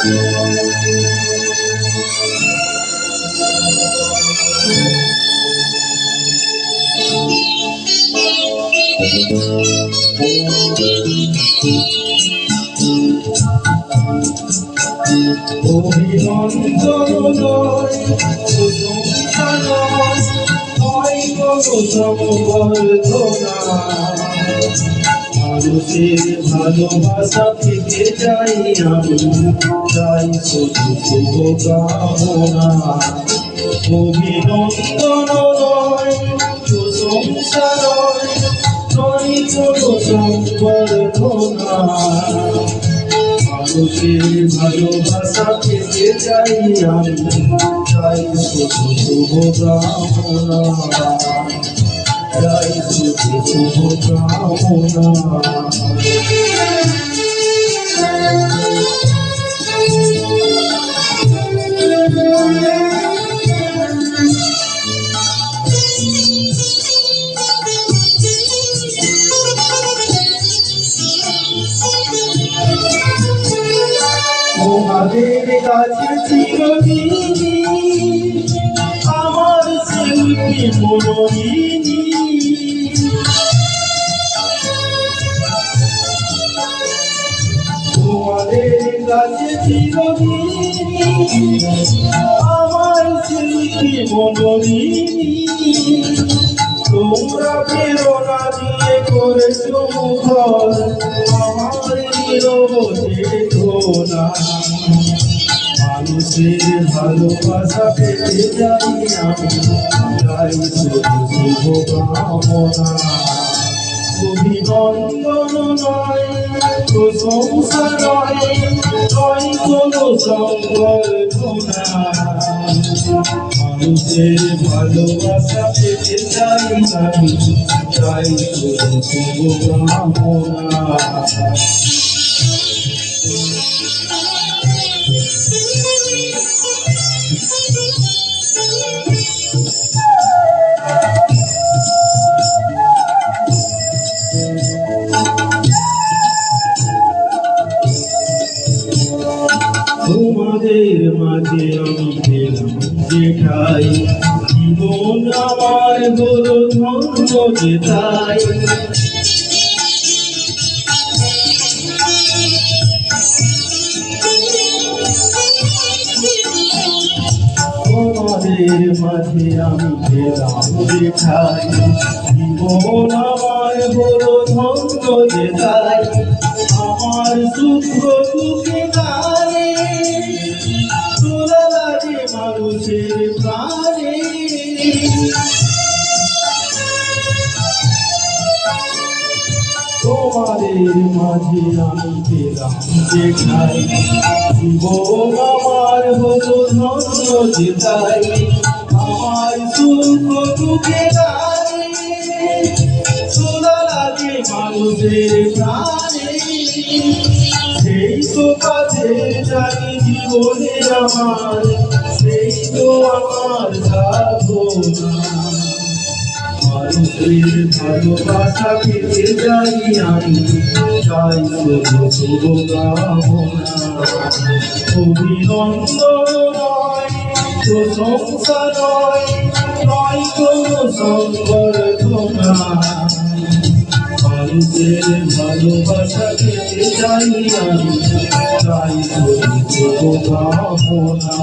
অভিনন্দন নয় প্রশংসা নয় নয় কোনো সংবর্ধনা, মানুষের ভালোবাসা থেকে যাই আমি, চাই শুধু শুভকামনা। অভিনন্দন নয় প্রশংসা নয় নয় কোনো সংবর্ধনা, মানুষের ভালোবাসা পেতে চাই আমি, চাই শুধু শুভকামনা, চাই শুধু শুভকামনা। তোমাদের কাছে চিরদিনই আমার শিল্পী মনোরিনী, তোমাদের কাছে চিরদিনই আমার শিল্পী মনোরিনী, তোমরা প্রেরণা দিয়ে করেছো মুখর আমার নীরবে ধোনা। মানুষের ভালোবাসা পেতে যাই আমি, চাই শুধু শুভকামনা। অভিনন্দন নয় প্রশংসা নয় নয় কোনো সংবর্ধনা, মানুষের ভালোবাসা পেতে চাই আমি, চাই শুধু শুভকামনা। তোমাদের মাঝে আমি পেলাম যে ঠাই, জীবন আমার হলো ধন্য যে তাই। তোমাদের মাঝে আমি পেলাম যে ঠাই, জীবন আমার হলো ধন্য যে তাই। আমার সুখ দুঃখে গানে তোলা লাগে মানুষের প্রাণে, তোমাদের মাঝে আমি পেলাম যে ঠাই, জীবন আমার হলো ধন্য যে তাই। আমার সুখ দুঃখে গানে তোলা লাগে মানুষের প্রাণে, সেই তো কাজের জানি জীবনে আমার, সেই তো আমার সাধনা। মানুষের ভালোবাসা পেতে যাই আমি, চাই শুধু শুভকামনা। অভিনন্দন নয় প্রশংসা নয় নয় কোনো সংবর্ধনা, মানুষের ভালোবাসা পেতে চাই আমি, চাই শুধু শুভকামনা।